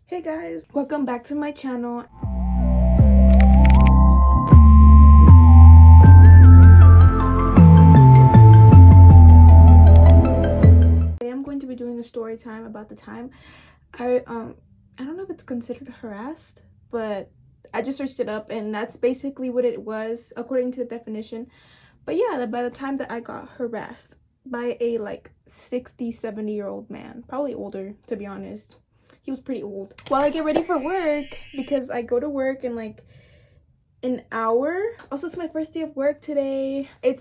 Hey guys, welcome back to my channel. Today I'm going to be doing a story time about the time I don't know if it's considered harassed, but I just searched it up and that's basically what it was according to the definition. But yeah, by the time that I got harassed by a like 60-70-year-old man, probably older to be honest. He was pretty old. While I get ready for work, because I go to work in like an hour. Also, it's my first day of work today. It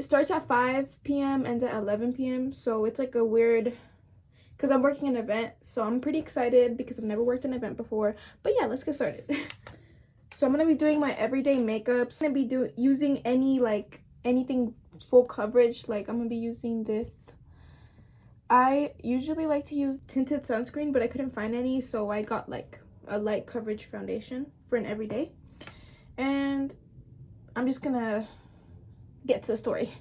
starts at 5 p.m. ends at 11 p.m. So it's like a weird, because I'm working an event. So I'm pretty excited because I've never worked an event before. But yeah, let's get started. So I'm going to be doing my everyday makeup. I'm going to be using anything full coverage. Like I'm going to be using this. I usually like to use tinted sunscreen, but I couldn't find any, so I got like a light coverage foundation for an everyday. And I'm just gonna get to the story.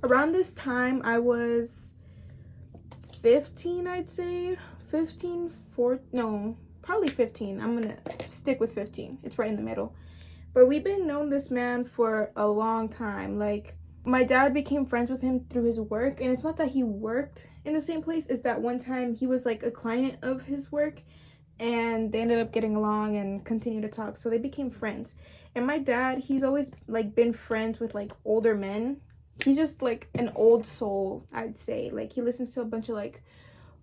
Around this time, I was 15, I'd say. 15, probably 15. I'm gonna stick with 15. It's right in the middle. But we've been known this man for a long time. Like, my dad became friends with him through his work, and it's not that he worked in the same place, it's that one time he was like a client of his work and they ended up getting along and continued to talk, so they became friends. And my dad, he's always like been friends with like older men. He's just like an old soul, I'd say. Like he listens to a bunch of like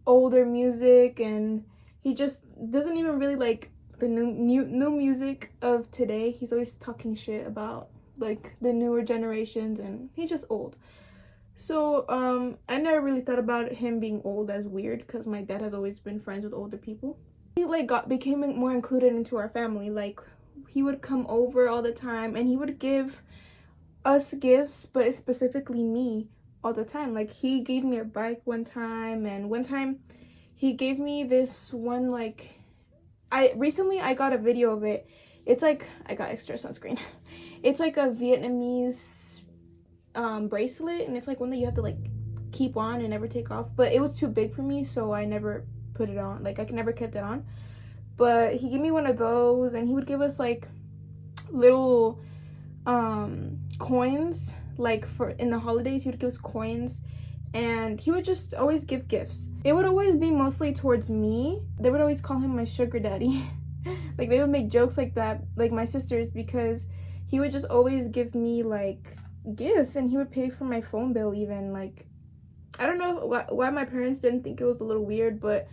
older music, and he just doesn't even really like the new music of today. He's always talking shit about like the newer generations, and he's just old. So I never really thought about him being old as weird, because my dad has always been friends with older people. He like became more included into our family. Like he would come over all the time and he would give us gifts, but specifically me, all the time. Like he gave me a bike one time, and one time he gave me this one, like I got a video of it. It's like, I got extra sunscreen. It's like a Vietnamese bracelet, and it's like one that you have to like keep on and never take off. But it was too big for me, so I never put it on. Like I never kept it on. But he gave me one of those, and he would give us like little coins. Like for in the holidays, he would give us coins, and he would just always give gifts. It would always be mostly towards me. They would always call him my sugar daddy. Like they would make jokes like that, like my sisters, because he would just always give me like gifts, and he would pay for my phone bill even. Like I don't know why my parents didn't think it was a little weird, but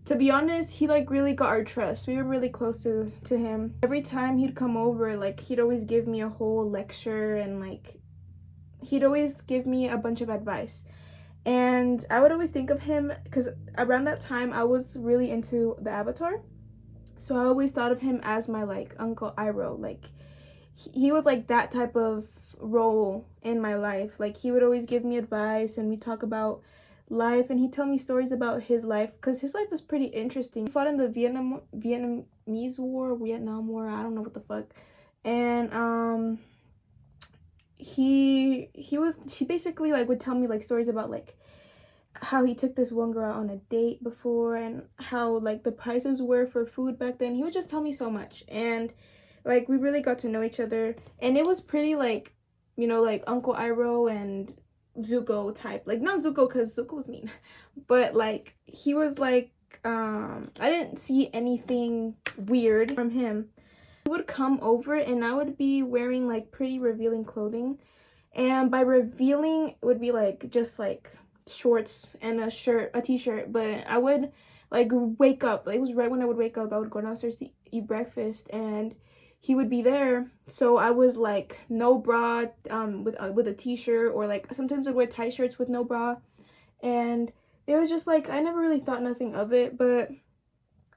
to be honest, he like really got our trust. We were really close to him. Every time he'd come over, like he'd always give me a whole lecture, and like he'd always give me a bunch of advice. And I would always think of him, because around that time I was really into the Avatar. So I always thought of him as my like Uncle Iroh. Like he was like that type of role in my life. Like he would always give me advice, and we talk about life, and he'd tell me stories about his life, because his life was pretty interesting. He fought in the Vietnam War, I don't know what the fuck. And he basically like would tell me like stories about like how he took this one girl on a date before, and how like the prices were for food back then. He would just tell me so much, and like we really got to know each other, and it was pretty like, you know, like Uncle Iroh and Zuko type. Like not Zuko, because Zuko was mean, but like he was like I didn't see anything weird from him. He would come over, and I would be wearing like pretty revealing clothing, and by revealing it would be like just like shorts and a t-shirt. But I would like wake up, it was right when I would wake up, I would go downstairs to eat breakfast, and he would be there. So I was like no bra, with a t-shirt, or like sometimes I'd wear tight shirts with no bra. And it was just like, I never really thought nothing of it. But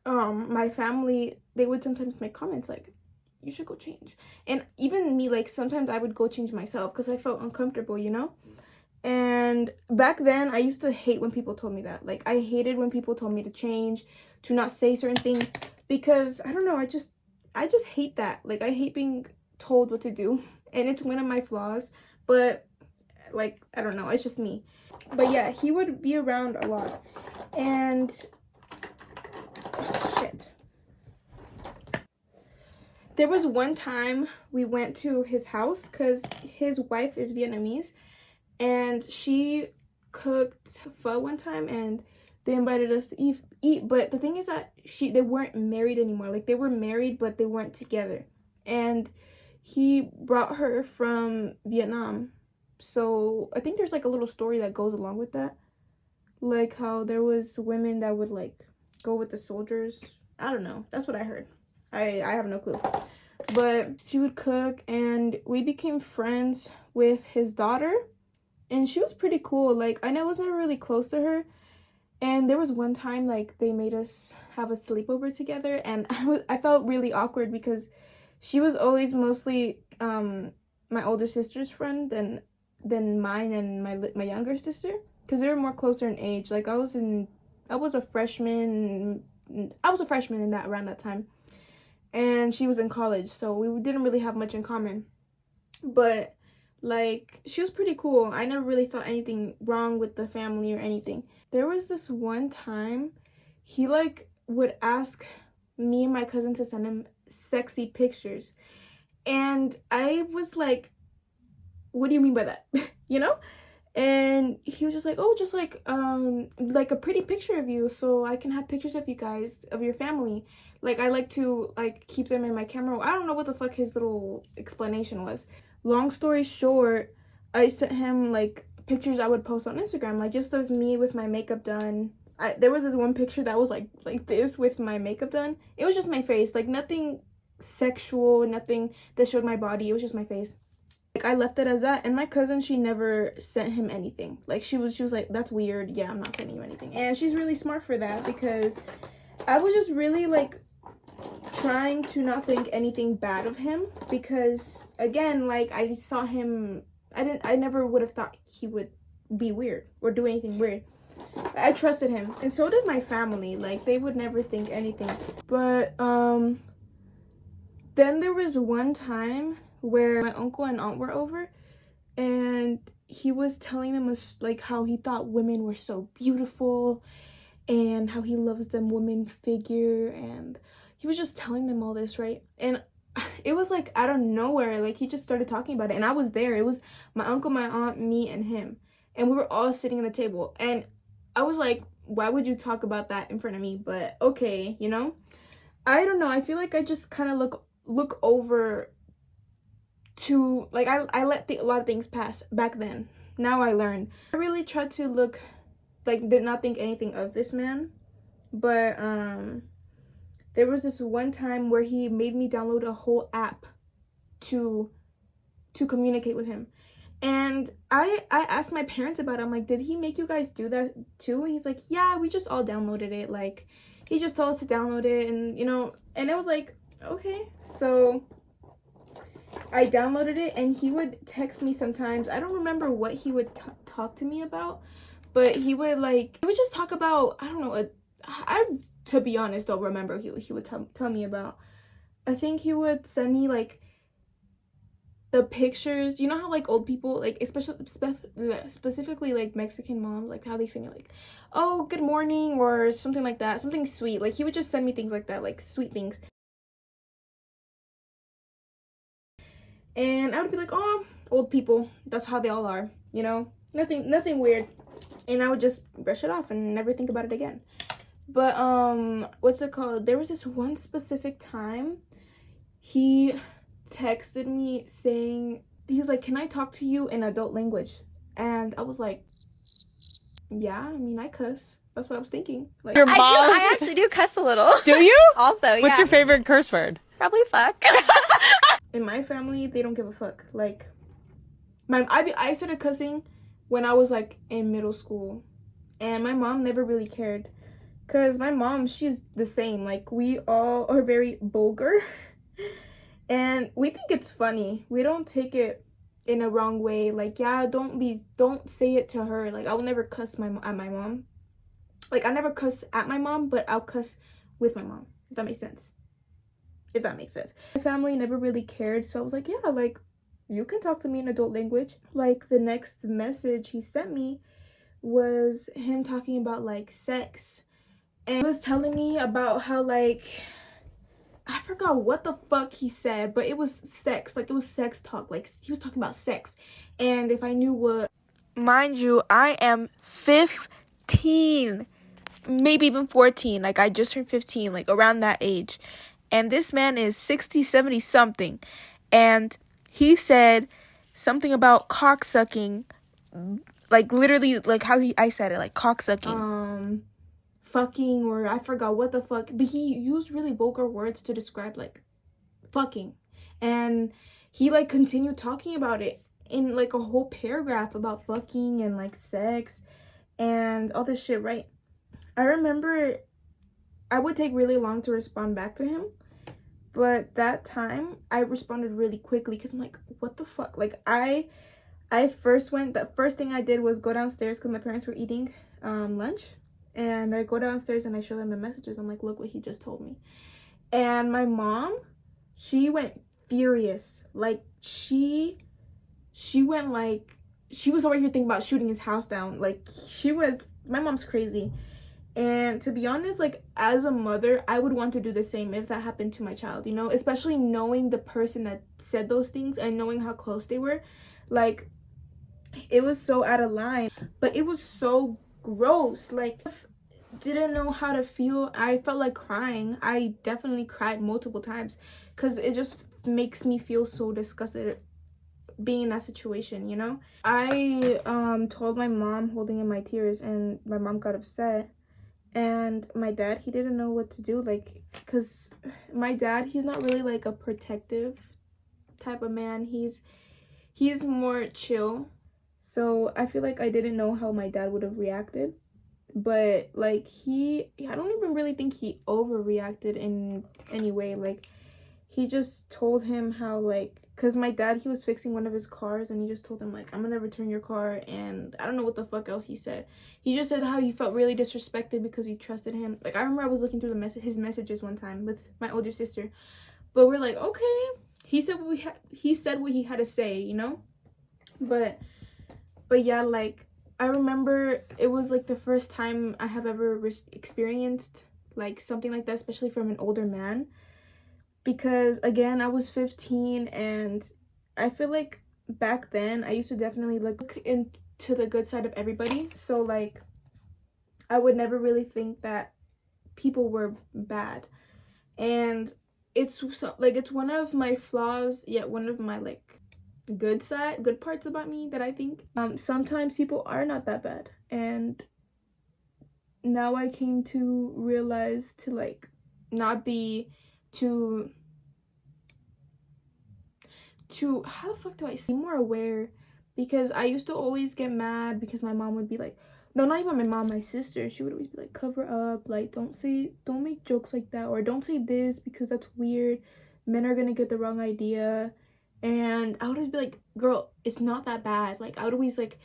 my family, they would sometimes make comments like, you should go change. And even me, like sometimes I would go change myself because I felt uncomfortable, you know. And back then I used to hate when people told me that. Like I hated when people told me to change, to not say certain things, because I don't know, I just hate that. Like I hate being told what to do, and it's one of my flaws. But like I don't know, it's just me. But yeah, he would be around a lot, and there was one time we went to his house because his wife is Vietnamese, and she cooked pho one time, and they invited us to eat. But the thing is that they weren't married anymore. Like, they were married, but they weren't together. And he brought her from Vietnam. So I think there's like a little story that goes along with that, like how there was women that would like go with the soldiers. I don't know, that's what I heard. I have no clue. But she would cook, and we became friends with his daughter, and she was pretty cool. Like, I was never really close to her, and there was one time like they made us have a sleepover together, and I felt really awkward because she was always mostly my older sister's friend than mine and my younger sister, because they were more closer in age. Like, I was a freshman in that around that time, and she was in college, so we didn't really have much in common. But like, she was pretty cool. I never really thought anything wrong with the family or anything. There was this one time he like would ask me and my cousin to send him sexy pictures, and I was like, what do you mean by that? You know? And he was just like, oh, just like a pretty picture of you so I can have pictures of you guys, of your family. Like, I like to like keep them in my camera. I don't know what the fuck his little explanation was. Long story short, I sent him like pictures I would post on Instagram, like just of me with my makeup done. There was this one picture that was like this with my makeup done. It was just my face, like nothing sexual, nothing that showed my body. It was just my face. Like, I left it as that, and my cousin, she never sent him anything. Like, she was like, that's weird. Yeah, I'm not sending you anything. And she's really smart for that, because I was just really like trying to not think anything bad of him, because again, like, I saw him, I never would have thought he would be weird or do anything weird. I trusted him, and so did my family. Like, they would never think anything. But then there was one time where my uncle and aunt were over, and he was telling them like how he thought women were so beautiful and how he loves them woman figure, and he was just telling them all this, right? And it was like out of nowhere, like he just started talking about it, and I was there. It was my uncle, my aunt, me, and him, and we were all sitting at the table, and I was like, why would you talk about that in front of me? But okay, you know? I don't know, I feel like I just kind of look over to, like, I let a lot of things pass back then. Now I learned. I really tried to look, like, did not think anything of this man. But there was this one time where he made me download a whole app to communicate with him. And I asked my parents about it. I'm like, did he make you guys do that too? And he's like, yeah, we just all downloaded it. Like, he just told us to download it, and you know, and it was like, okay. So I downloaded it, and he would text me sometimes. I don't remember what he would talk to me about, but he would just talk about, I don't know, I to be honest don't remember he would tell me about. I think he would send me like the pictures, you know how like old people, like especially specifically like Mexican moms, like how they send you like, oh, good morning, or something like that, something sweet. Like, he would just send me things like that, like sweet things. And I would be like, oh, old people, that's how they all are, you know, nothing weird. And I would just brush it off and never think about it again. But what's it called, there was this one specific time he texted me saying, he was like, can I talk to you in adult language? And I was like, yeah, I mean, I cuss. That's what I was thinking. Like, Your mom? I actually do cuss a little. Do you? Also, yeah. What's your favorite curse word? Probably fuck. in my family, they don't give a fuck. Like, I started cussing when I was like in middle school, and my mom never really cared, because my mom, she's the same. Like, we all are very vulgar and we think it's funny. We don't take it in a wrong way. Like, yeah, don't say it to her. Like, I will never cuss at my mom. Like, I never cuss at my mom, but I'll cuss with my mom, if that makes sense. My family never really cared, so I was like, yeah, like, you can talk to me in adult language. Like, the next message he sent me was him talking about like sex, and he was telling me about how like I forgot what the fuck he said, but it was sex. Like, it was sex talk. Like, he was talking about sex. And if I knew what... Mind you, I am 15. Maybe even 14. Like, I just turned 15. Like, around that age. And this man is 60, 70 something. And he said something about cocksucking. Like, literally, like, how I said it. Like, cocksucking. Fucking, or I forgot what the fuck, but he used really vulgar words to describe like fucking, and he like continued talking about it in like a whole paragraph about fucking and like sex and all this shit, right? I remember I would take really long to respond back to him, but that time I responded really quickly because I'm like, what the fuck? Like, the first thing I did was go downstairs because my parents were eating lunch. And I go downstairs and I show them the messages. I'm like, look what he just told me. And my mom, she went furious. Like, she went like, she was over here thinking about shooting his house down. Like, my mom's crazy. And to be honest, like, as a mother, I would want to do the same if that happened to my child, you know? Especially knowing the person that said those things and knowing how close they were. Like, it was so out of line. But it was so gross. Like, didn't know how to feel. I felt like crying. I definitely cried multiple times because it just makes me feel so disgusted being in that situation, you know? I told my mom, holding in my tears, and my mom got upset. And my dad, he didn't know what to do, like, because my dad, he's not really like a protective type of man. He's more chill. So I feel like I didn't know how my dad would have reacted. But like, I don't even really think he overreacted in any way. Like, he just told him how, like, because my dad, he was fixing one of his cars, and he just told him like, I'm gonna return your car, and I don't know what the fuck else he said. He just said how he felt really disrespected because he trusted him. Like, I remember I was looking through his messages one time with my older sister, but we're like, okay, he said what he had to say, you know? But yeah, like, I remember it was like the first time I have ever experienced like something like that, especially from an older man. Because again, I was 15, and I feel like back then I used to definitely look into the good side of everybody. So like, I would never really think that people were bad. And it's one of my flaws, yet one of my like good parts about me that I think sometimes people are not that bad. And now I came to realize to like not be too how the fuck do I say, more aware, because I used to always get mad because my mom would be like, no, not even my mom, my sister, she would always be like, cover up, like, don't make jokes like that, or don't say this because that's weird, men are gonna get the wrong idea. And I would always be like, girl, it's not that bad. Like, I would always like,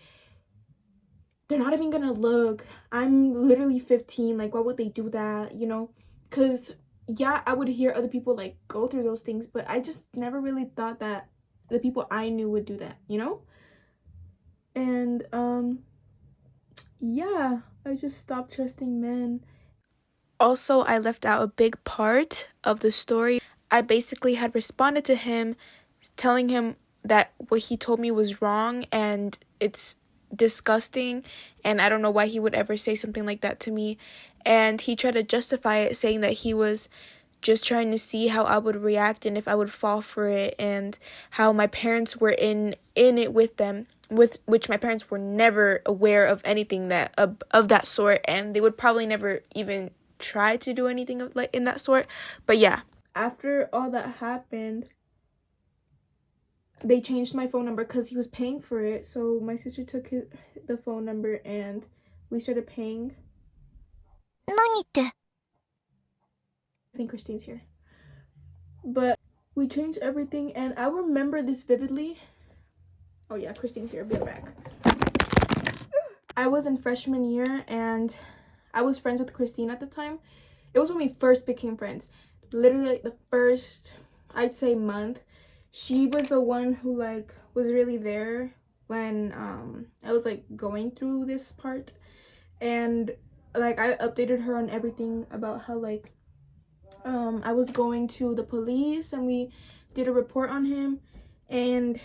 they're not even gonna look, I'm literally 15, like, why would they do that, you know? Because yeah, I would hear other people like go through those things, but I just never really thought that the people I knew would do that, you know? And yeah, I just stopped trusting men. Also, I left out a big part of the story. I basically had responded to him telling him that what he told me was wrong and it's disgusting, and I don't know why he would ever say something like that to me. And he tried to justify it, saying that he was just trying to see how I would react and if I would fall for it, and how my parents were in it with them, with which my parents were never aware of anything that of that sort, and they would probably never even try to do anything of like in that sort. But yeah, after all that happened, they changed my phone number because he was paying for it. So my sister took the phone number and we started paying. I think Christine's here. But we changed everything, and I remember this vividly. Oh yeah, Christine's here. Be right back. I was in freshman year, and I was friends with Christine at the time. It was when we first became friends. Literally, like, the first, I'd say, month. She was the one who like was really there when I was like going through this part, and like I updated her on everything about how like I was going to the police and we did a report on him, and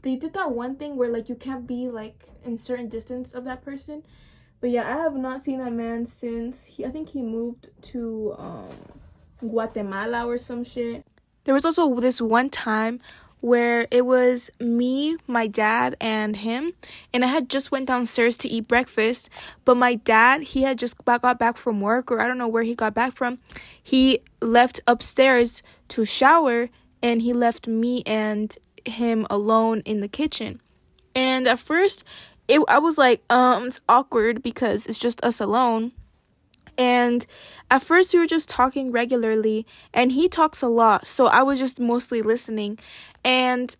they did that one thing where like you can't be like in certain distance of that person. But yeah, I have not seen that man since I think he moved to Guatemala or some shit. There was also this one time where it was me, my dad, and him, and I had just went downstairs to eat breakfast, but my dad, he had just got back from work, or I don't know where he got back from. He left upstairs to shower, and he left me and him alone in the kitchen. And at first, I was like, it's awkward because it's just us alone. And at first we were just talking regularly, and he talks a lot, so I was just mostly listening. And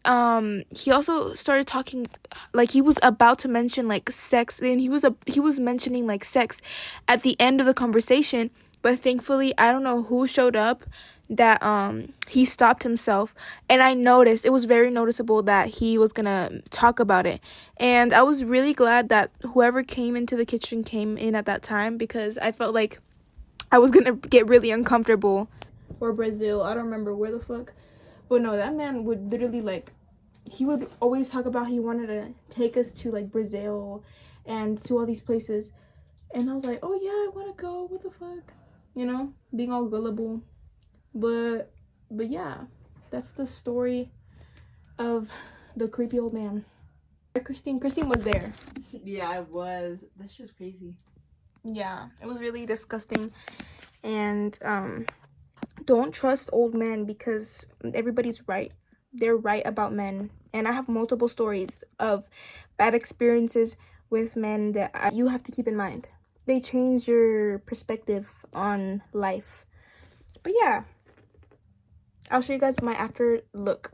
he also started talking, like he was about to mention like sex, and he was mentioning like sex at the end of the conversation. But thankfully, I don't know who showed up that he stopped himself, and I noticed, it was very noticeable that he was gonna talk about it. And I was really glad that whoever came into the kitchen came in at that time, because I felt like I was gonna get really uncomfortable. Or Brazil, I don't remember where the fuck. But no, that man would literally like, he would always talk about he wanted to take us to like Brazil and to all these places. And I was like, oh yeah, I want to go, what the fuck? You know, being all gullible. But yeah, that's the story of the creepy old man. Christine was there. Yeah, I was. That's just crazy. Yeah, it was really disgusting. And don't trust old men, because everybody's right. They're right about men. And I have multiple stories of bad experiences with men that you have to keep in mind. They change your perspective on life. But yeah, I'll show you guys my after look.